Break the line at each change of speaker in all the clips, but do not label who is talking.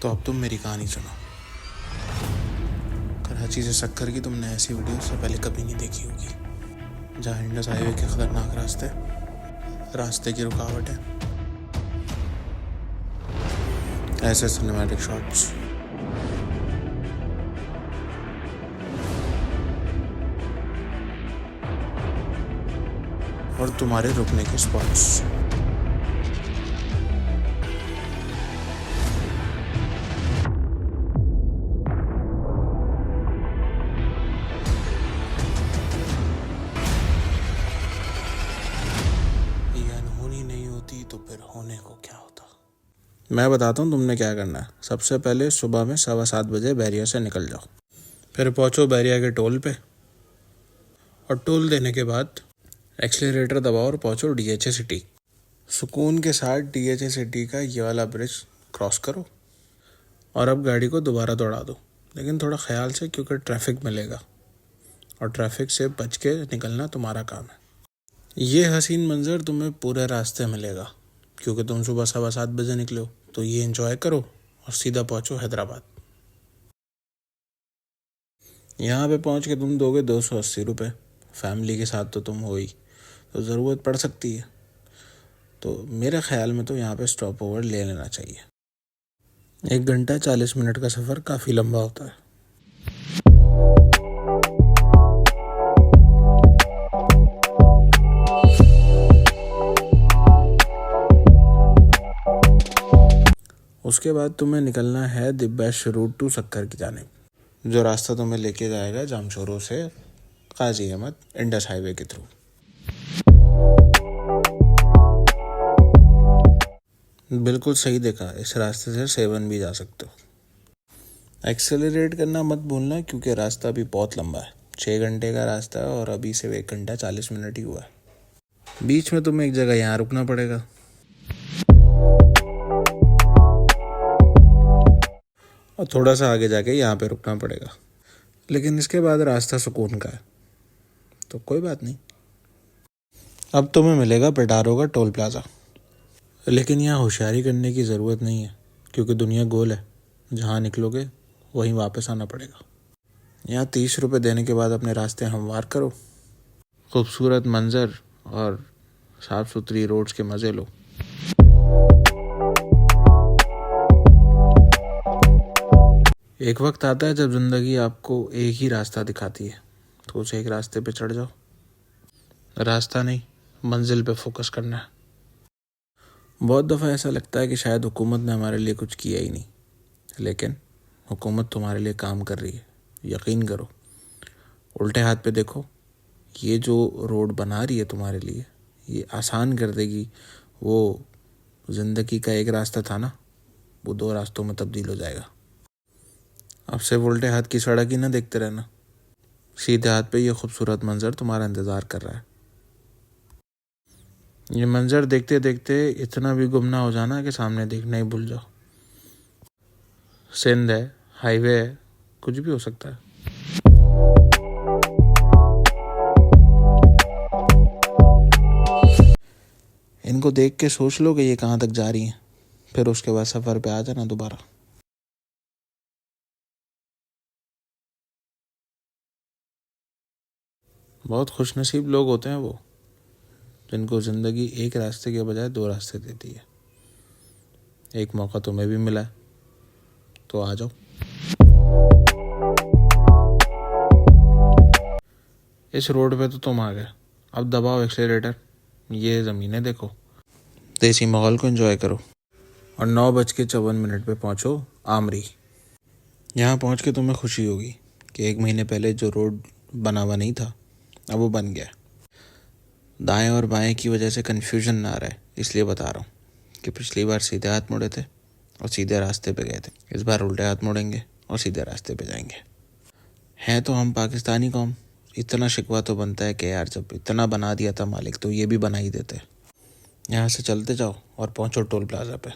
तो अब तुम मेरी कहानी सुनो। कराची से सक्कर की तुमने ऐसी वीडियो उससे पहले कभी नहीं देखी होगी, जहाँ इंडस हाईवे के खतरनाक रास्ते की रुकावट है, ऐसे सिनेमैटिक शॉट्स, और तुम्हारे रुकने के स्पॉट्स। ये अनहोनी नहीं होती तो फिर होने को क्या होता। मैं बताता हूँ तुमने क्या करना है। सबसे पहले सुबह में 7:15 बजे बैरिया से निकल जाओ, फिर पहुँचो बैरिया के टोल पे, और टोल देने के बाद एक्सीलरेटर दबाओ और पहुँचो DHA सिटी। सुकून के साथ DHA सिटी का ये वाला ब्रिज क्रॉस करो और अब गाड़ी को दोबारा दौड़ा दो, लेकिन थोड़ा ख्याल से, क्योंकि ट्रैफिक मिलेगा और ट्रैफिक से बच के निकलना तुम्हारा काम है। ये हसीन मंजर तुम्हें पूरे रास्ते मिलेगा, क्योंकि तुम सुबह 7:15 बजे निकले हो, तो ये एंजॉय करो और सीधा पहुँचो हैदराबाद। यहाँ पे पहुँच के तुम दोगे 280 रुपये। फैमिली के साथ तो तुम हो ही, तो ज़रूरत पड़ सकती है, तो मेरे ख्याल में तो यहाँ पे स्टॉप ओवर ले लेना चाहिए। 1 घंटा 40 मिनट का सफ़र काफ़ी लंबा होता है। उसके बाद तुम्हें निकलना है द बेस्ट रूट टू सक्कर की जानिब, जो रास्ता तुम्हें लेके जाएगा जामशोरों से काजी अहमद इंडस हाईवे के थ्रू। बिल्कुल सही देखा, इस रास्ते से सेवन भी जा सकते हो। एक्सेलरेट करना मत भूलना, क्योंकि रास्ता भी बहुत लंबा है। 6 घंटे का रास्ता है और अभी सिर्फ 1 घंटा 40 मिनट ही हुआ है। बीच में तुम्हें एक जगह यहाँ रुकना पड़ेगा, और थोड़ा सा आगे जाके यहाँ पे रुकना पड़ेगा, लेकिन इसके बाद रास्ता सुकून का है, तो कोई बात नहीं। अब तुम्हें मिलेगा पेटारो का टोल प्लाज़ा, लेकिन यहाँ होशियारी करने की ज़रूरत नहीं है, क्योंकि दुनिया गोल है, जहाँ निकलोगे वहीं वापस आना पड़ेगा। यहाँ 30 रुपये देने के बाद अपने रास्ते हमवार करो, खूबसूरत मंजर और साफ़ सुथरी रोड्स के मज़े लो। एक वक्त आता है जब ज़िंदगी आपको एक ही रास्ता दिखाती है, तो उस एक रास्ते पे चढ़ जाओ। रास्ता नहीं, मंजिल पे फोकस करना है। बहुत दफ़ा ऐसा लगता है कि शायद हुकूमत ने हमारे लिए कुछ किया ही नहीं, लेकिन हुकूमत तुम्हारे लिए काम कर रही है, यकीन करो। उल्टे हाथ पे देखो, ये जो रोड बना रही है तुम्हारे लिए, ये आसान कर देगी वो ज़िंदगी का एक रास्ता था ना, वो 2 रास्तों में तब्दील हो जाएगा। अब सिर्फ उल्टे हाथ की सड़क ही ना देखते रहना, सीधे हाथ पे ये खूबसूरत मंजर तुम्हारा इंतज़ार कर रहा है। ये मंजर देखते देखते इतना भी गुम ना हो जाना कि सामने देखना ही भूल जाओ। सिंध है, हाईवे है, कुछ भी हो सकता है। इनको देख के सोच लो कि ये कहाँ तक जा रही हैं, फिर उसके बाद सफ़र पे आ जाना दोबारा। बहुत खुशनसीब लोग होते हैं वो, जिनको ज़िंदगी एक रास्ते के बजाय 2 रास्ते देती है। एक मौका तुम्हें भी मिला है, तो आ जाओ। इस रोड पे तो तुम आ गए, अब दबाओ एक्सेलरेटर, ये ज़मीनें देखो, देसी माहौल को एंजॉय करो, और 9:54 पे पहुँचो आमरी। यहाँ पहुँच के तुम्हें खुशी होगी कि 1 महीने पहले जो रोड बना हुआ नहीं था, अब वो बन गया। दाएं और बाएं की वजह से कन्फ्यूजन ना आ रहा है, इसलिए बता रहा हूँ कि पिछली बार सीधे हाथ मुड़े थे और सीधे रास्ते पे गए थे, इस बार उल्टे हाथ मुड़ेंगे और सीधे रास्ते पे जाएंगे। हैं तो हम पाकिस्तानी कौम, इतना शिकवा तो बनता है कि यार जब इतना बना दिया था मालिक, तो ये भी बना ही देते। यहाँ से चलते जाओ और पहुँचो टोल प्लाज़ा पे।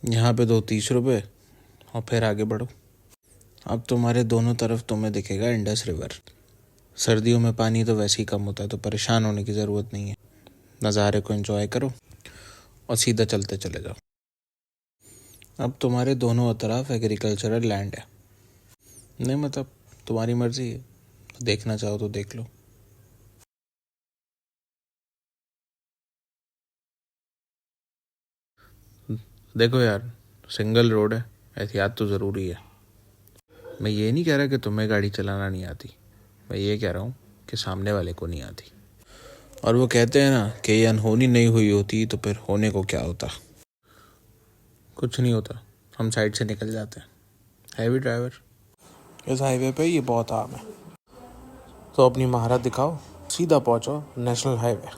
यहाँ पे दो 30 रुपये और फिर आगे बढ़ो। अब तुम्हारे दोनों तरफ तुम्हें दिखेगा इंडस रिवर। सर्दियों में पानी तो वैसे ही कम होता है, तो परेशान होने की ज़रूरत नहीं है। नज़ारे को एंजॉय करो और सीधा चलते चले जाओ। अब तुम्हारे दोनों तरफ एग्रीकल्चरल लैंड है। नहीं मतलब तुम्हारी मर्जी है, देखना चाहो तो देख लो। देखो यार, सिंगल रोड है, एहतियात तो ज़रूरी है। मैं ये नहीं कह रहा कि तुम्हें गाड़ी चलाना नहीं आती, मैं ये कह रहा हूँ कि सामने वाले को नहीं आती। और वो कहते हैं ना कि ये अनहोनी नहीं हुई होती तो फिर होने को क्या होता। कुछ नहीं होता, हम साइड से निकल जाते हैं। हैवी ड्राइवर, इस हाईवे पे ये बहुत आम है। तो अपनी महारत दिखाओ, सीधा पहुंचो नेशनल हाईवे।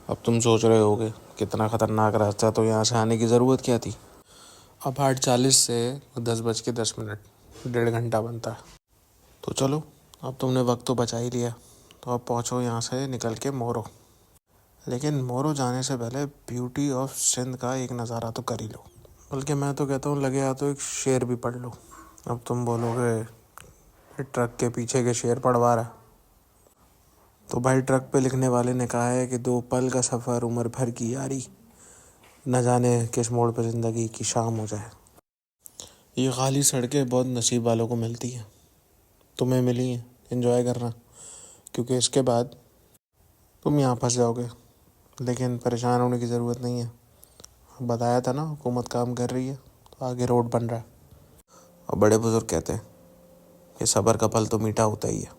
अब तुम सोच रहे होगे कितना ख़तरनाक रास्ता, तो यहाँ से आने की ज़रूरत क्या थी। अब 8:40 से 10:10, 1.5 घंटा बनता है। तो चलो, अब तुमने वक्त तो बचा ही लिया, तो अब पहुंचो यहाँ से निकल के मोरो। लेकिन मोरो जाने से पहले ब्यूटी ऑफ सिंध का एक नज़ारा तो कर ही लो। बल्कि मैं तो कहता हूँ लगे या तो एक शेर भी पढ़ लो। अब तुम बोलोगे ट्रक के पीछे के शेर पढ़वा रहा, तो भाई ट्रक पे लिखने वाले ने कहा है कि 2 पल का सफ़र उम्र भर की यारी, न जाने किस मोड़ पर ज़िंदगी की शाम हो जाए। ये खाली सड़कें बहुत नसीब वालों को मिलती हैं, तुम्हें मिली हैं, एंजॉय करना, क्योंकि इसके बाद तुम यहाँ फंस जाओगे। लेकिन परेशान होने की ज़रूरत नहीं है, बताया था ना हुकूमत काम कर रही है, तो आगे रोड बन रहा है। और बड़े बुजुर्ग कहते हैं कि सब्र का फल तो मीठा होता ही है।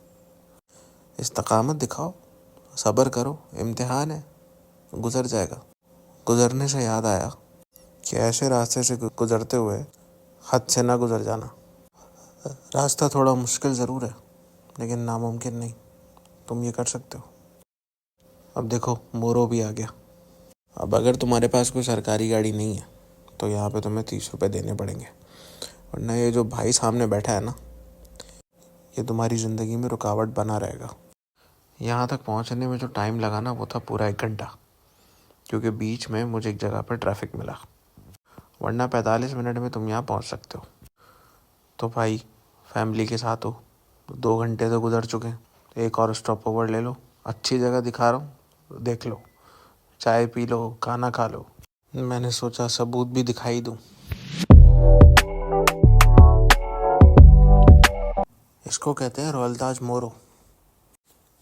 इस्तकामत दिखाओ, सब्र करो, इम्तिहान है, गुजर जाएगा। गुजरने से याद आया कि ऐसे रास्ते से गुजरते हुए हद से ना गुजर जाना। रास्ता थोड़ा मुश्किल ज़रूर है, लेकिन नामुमकिन नहीं, तुम ये कर सकते हो। अब देखो मोरो भी आ गया। अब अगर तुम्हारे पास कोई सरकारी गाड़ी नहीं है तो यहाँ पे तुम्हें 30 रुपये देने पड़ेंगे, वरना ये जो भाई सामने बैठा है ना, ये तुम्हारी ज़िंदगी में रुकावट बना रहेगा। यहाँ तक पहुँचने में जो टाइम लगा ना, वो था पूरा 1 घंटा, क्योंकि बीच में मुझे एक जगह पर ट्रैफिक मिला, वरना 45 मिनट में तुम यहाँ पहुँच सकते हो। तो भाई फैमिली के साथ हो, 2 घंटे तो गुजर चुके हैं, एक और स्टॉप ओवर ले लो, अच्छी जगह दिखा रहा हूँ, देख लो, चाय पी लो, खाना खा लो। मैंने सोचा सबूत भी दिखाई दूँ। इसको कहते हैं रॉयल ताज मोरो।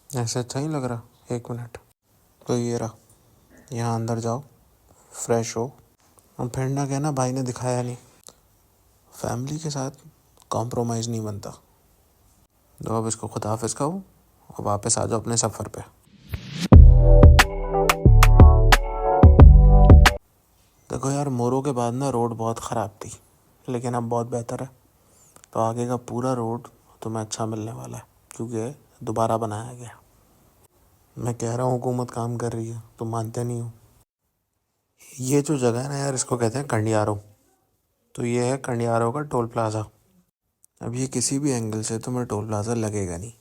ऐसे अच्छा ही लग रहा, 1 मिनट। तो ये रहा, यहाँ अंदर जाओ, फ्रेश हो। अब फिर ना कहना भाई ने दिखाया नहीं, फैमिली के साथ कॉम्प्रोमाइज़ नहीं बनता। तो अब इसको खुदाफिज कहो और वापस आ जाओ अपने सफ़र पे। देखो यार, मोरो के बाद ना रोड बहुत ख़राब थी, लेकिन अब बहुत बेहतर है। तो आगे का पूरा रोड तुम्हें अच्छा मिलने वाला है, क्योंकि दोबारा बनाया गया। मैं कह रहा हूँ हुकूमत काम कर रही है, तुम मानते नहीं हो। ये जो जगह है ना यार, इसको कहते हैं कंडियारो। तो ये है कंडियारो का टोल प्लाज़ा। अब ये किसी भी एंगल से तुम्हें टोल प्लाज़ा लगेगा नहीं,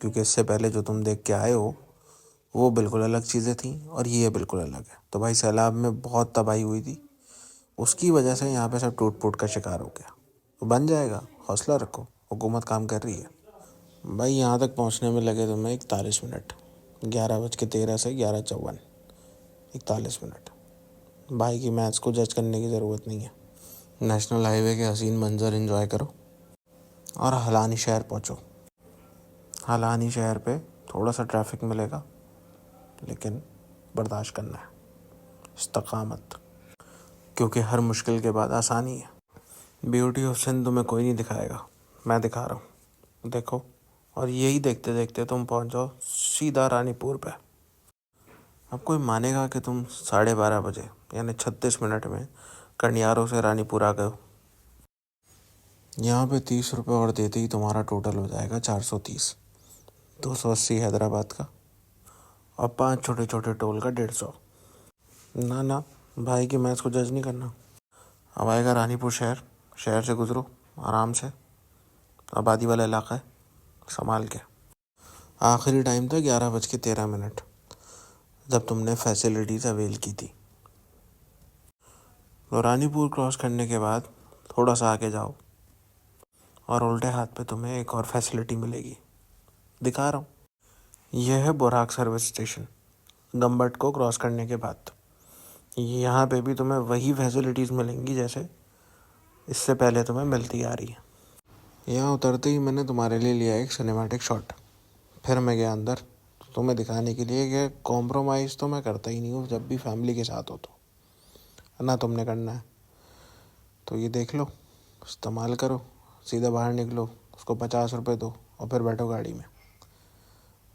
क्योंकि इससे पहले जो तुम देख के आए हो वो बिल्कुल अलग चीज़ें थी और ये बिल्कुल अलग है। तो भाई सैलाब में बहुत तबाही हुई थी, उसकी वजह से यहाँ पे सब टूट फूट का शिकार हो गया। तो बन जाएगा, हौसला रखो, हुकूमत काम कर रही है। भाई यहाँ तक पहुँचने में लगे तुम्हें 41 मिनट, 11:13 से 11:54, 41 मिनट। भाई की मैथ्स को जज करने की ज़रूरत नहीं है। नेशनल हाईवे के हसीन मंजर एंजॉय करो और हलानी शहर पहुँचो। हलानी शहर पे थोड़ा सा ट्रैफिक मिलेगा, लेकिन बर्दाश्त करना है, इस्तकामत, क्योंकि हर मुश्किल के बाद आसानी है। ब्यूटी ऑफ सिंध तुम्हें कोई नहीं दिखाएगा, मैं दिखा रहा हूँ, देखो। और यही देखते देखते तुम पहुँच जाओ सीधा रानीपुर पे। अब कोई मानेगा कि तुम 12:30 यानी 36 मिनट में कंडियारो से रानीपुर आ गए हो। यहाँ पे 30 रुपये और देते ही तुम्हारा टोटल हो जाएगा 430, 280 हैदराबाद का और 5 छोटे छोटे टोल का 150। ना ना, भाई की मैथ्स को जज नहीं करना। अब आएगा रानीपुर शहर, शहर से गुजरो आराम से, आबादी वाला इलाका है, संभाल के। आखिरी टाइम था 11:13, जब तुमने फैसिलिटीज़ अवेल की थी। तो रानीपुर क्रॉस करने के बाद थोड़ा सा आगे जाओ और उल्टे हाथ पे तुम्हें एक और फैसिलिटी मिलेगी, दिखा रहा हूँ। यह है बुराक सर्विस स्टेशन, गम्बट को क्रॉस करने के बाद। यहाँ पे भी तुम्हें वही फैसिलिटीज़ मिलेंगी जैसे इससे पहले तुम्हें मिलती आ रही है। यहाँ उतरते ही मैंने तुम्हारे लिए लिया एक सिनेमैटिक शॉट। फिर मैं गया अंदर तुम्हें दिखाने के लिए कि कॉम्प्रोमाइज़ तो मैं करता ही नहीं हूँ जब भी फैमिली के साथ हो तो ना तुमने करना है। तो ये देख लो, इस्तेमाल करो, सीधा बाहर निकलो, उसको 50 रुपये दो और फिर बैठो गाड़ी में।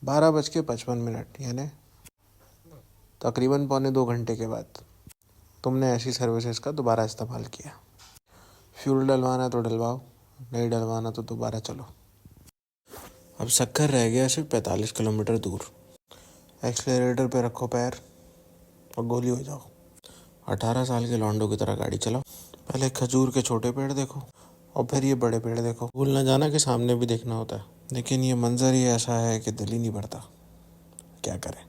12:55 यानी तकरीबन 1.25 घंटे के बाद तुमने ऐसी सर्विसेज का दोबारा इस्तेमाल किया। फ्यूल डलवाना तो डलवाओ, नहीं डलवाना तो दोबारा चलो। अब सक्कर रह गया सिर्फ 45 किलोमीटर दूर। एक्सलेरेटर पे रखो पैर और गोली हो जाओ। 18 साल के लौंडों की तरह गाड़ी चलाओ। पहले खजूर के छोटे पेड़ देखो और फिर ये बड़े पेड़ देखो। भूल ना जाना कि सामने भी देखना होता है, लेकिन ये मंजर ही ऐसा है कि दिल ही नहीं भरता, क्या करें।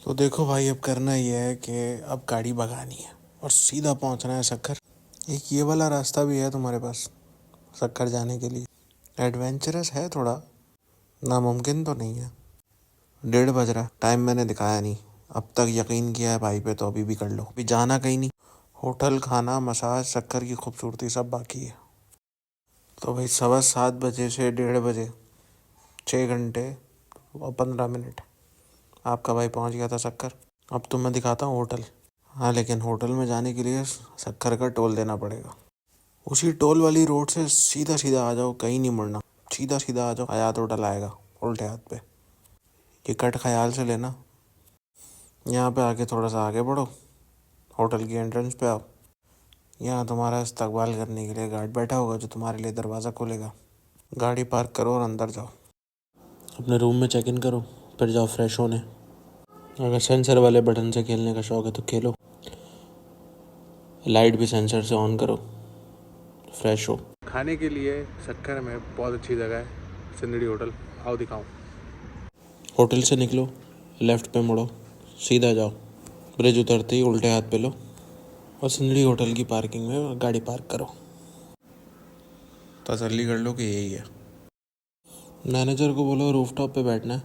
तो देखो भाई, अब करना ये है कि अब गाड़ी भगानी है और सीधा पहुंचना है सक्कर। एक ये वाला रास्ता भी है तुम्हारे पास सक्कर जाने के लिए। एडवेंचरस है थोड़ा, नामुमकिन तो नहीं है। 1:30 बज रहा है, टाइम मैंने दिखाया नहीं। अब तक यकीन किया है भाई पे तो अभी भी कर लो। अभी जाना कहीं नहीं, होटल, खाना, मसाज, सक्कर की खूबसूरती सब बाकी है। तो भाई 7:15 से 1:30 6 घंटे और 15 मिनट आपका भाई पहुंच गया था सक्कर। अब तो मैं दिखाता हूँ होटल। हाँ, लेकिन होटल में जाने के लिए सक्कर का टोल देना पड़ेगा। उसी टोल वाली रोड से सीधा सीधा आ जाओ, कहीं नहीं मुड़ना, सीधा सीधा आ जाओ। हयात होटल आएगा उल्टे हाथ पे, ये कट ख्याल से लेना। यहाँ पे आके थोड़ा सा आगे बढ़ो, होटल की एंट्रेंस पे आओ। यहाँ तुम्हारा इस्तकबाल करने के लिए गार्ड बैठा होगा जो तुम्हारे लिए दरवाज़ा खोलेगा। गाड़ी पार्क करो और अंदर जाओ, अपने रूम में चेक इन करो, फिर जाओ फ्रेश होने। अगर सेंसर वाले बटन से खेलने का शौक है तो खेलो, लाइट भी सेंसर से ऑन करो, फ्रेश हो। खाने के लिए सक्कर में बहुत अच्छी जगह है, सिंदड़ी होटल, आओ दिखाऊं। होटल से निकलो, लेफ़्ट पे मुड़ो, सीधा जाओ, ब्रिज उतरते ही उल्टे हाथ पे लो और सिंदड़ी होटल की पार्किंग में गाड़ी पार्क करो। तसल्ली कर लो कि यही है। मैनेजर को बोलो रूफटॉप पे बैठना है,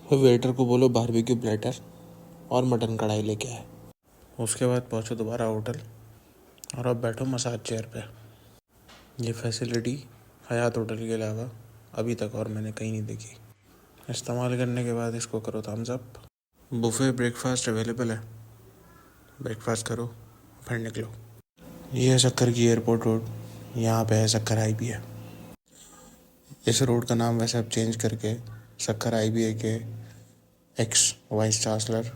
फिर वेटर को बोलो बारबेक्यू प्लेटर और मटन कढ़ाई लेके आए। उसके बाद पहुंचो दोबारा होटल और अब बैठो मसाज चेयर पे। ये फैसिलिटी हयात होटल के अलावा अभी तक और मैंने कहीं नहीं देखी। इस्तेमाल करने के बाद इसको करो thumbs up. Buffet breakfast available है, ब्रेकफास्ट करो फिर निकलो। ये है सक्कर की एयरपोर्ट रोड, यहाँ पे है सक्कर IBA। इस रोड का नाम वैसे अब चेंज करके सक्कर IBA के ex vice chancellor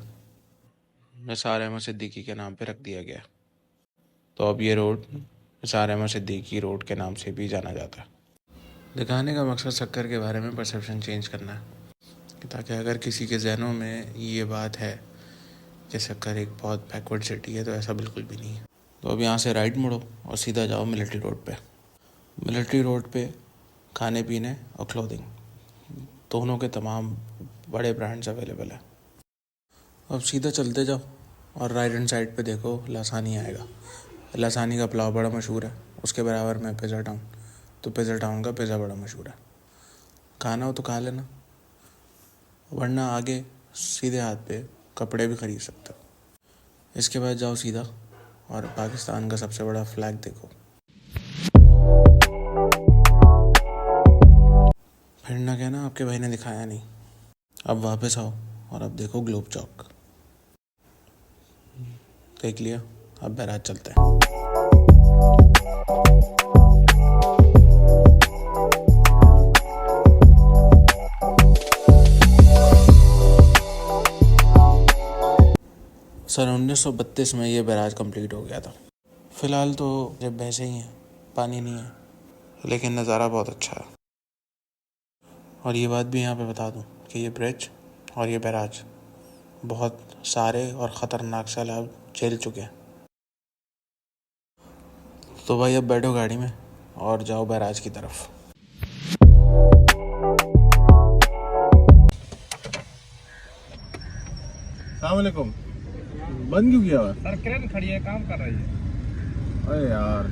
Nisar Ahmed Siddiqui के नाम पे रख दिया गया। तो अब ये रोड निसार अहमद सिद्दीकी रोड के नाम से भी जाना जाता है। दिखाने का मकसद सक्कर के बारे में परसेप्शन चेंज करना है, ताकि अगर किसी के जहनों में ये बात है कि सक्कर एक बहुत बैकवर्ड सिटी है तो ऐसा बिल्कुल भी नहीं है। तो अब यहाँ से राइट मुड़ो और सीधा जाओ मिलिट्री रोड पे। मिलिट्री रोड पे खाने पीने और क्लोथिंग दोनों के तमाम बड़े ब्रांड्स अवेलेबल है। अब सीधा चलते जाओ और राइट हैंड साइड पे देखो लासानी आएगा। लासानी का पुलाव बड़ा मशहूर है, उसके बराबर में पिज़्ज़ा टाउन, तो पिज़्ज़ा टाउन का पिज़्ज़ा बड़ा मशहूर है। खाना हो तो खा लेना, वरना आगे सीधे हाथ पे कपड़े भी ख़रीद सकते हो। इसके बाद जाओ सीधा और पाकिस्तान का सबसे बड़ा फ्लैग देखो। फिर ना कहना आपके भाई ने दिखाया नहीं। अब वापस आओ और अब देखो ग्लोब चौक। देख लिया, अब बैराज चलते हैं। सन 1932 में ये बैराज कंप्लीट हो गया था। फ़िलहाल तो जब वैसे ही है, पानी नहीं है, लेकिन नज़ारा बहुत अच्छा है। और ये बात भी यहाँ पे बता दूँ कि ये ब्रिज और ये बैराज बहुत सारे और ख़तरनाक सैलाब झेल चुके हैं। तो भाई अब बैठो गाड़ी में और जाओ बैराज की तरफ।
सलामकुम। बंद क्यों किया हुआ?
सर क्रेन खड़ी है, काम कर रही है।
अरे यार,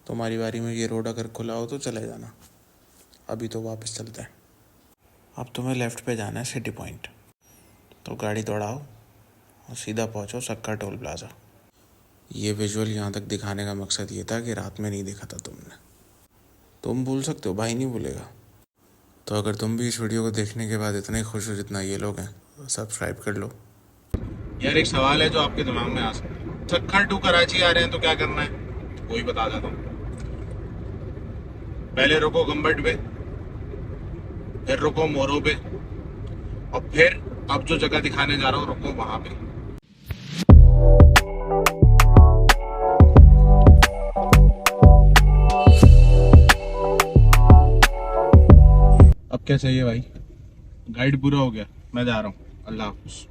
तुम्हारी बारी में ये रोड अगर खुला हो तो चले जाना, अभी तो वापस चलते हैं। अब तुम्हें लेफ़्ट पे जाना है सिटी पॉइंट, तो गाड़ी दौड़ाओ और सीधा पहुँचो सक्कर टोल प्लाज़ा। ये विजुअल यहाँ तक दिखाने का मकसद ये था कि रात में नहीं देखा था तुमने। तुम भूल सकते हो, भाई नहीं भूलेगा। तो अगर तुम भी इस वीडियो को देखने के बाद इतने खुश हो जितना ये लोग हैं, सब्सक्राइब कर लो।
यार एक सवाल है जो आपके दिमाग में आ सकता है, सक्कर टू कराची आ रहे हैं तो क्या करना है? कोई बता देता हूँ। पहले रुको गंबट पे, फिर रुको मोरो पे, और फिर अब जो जगह दिखाने जा रहा हूँ रुको वहां पे। अब क्या चाहिए भाई? गाइड पूरा हो गया, मैं जा रहा हूँ। अल्लाह हाफिज।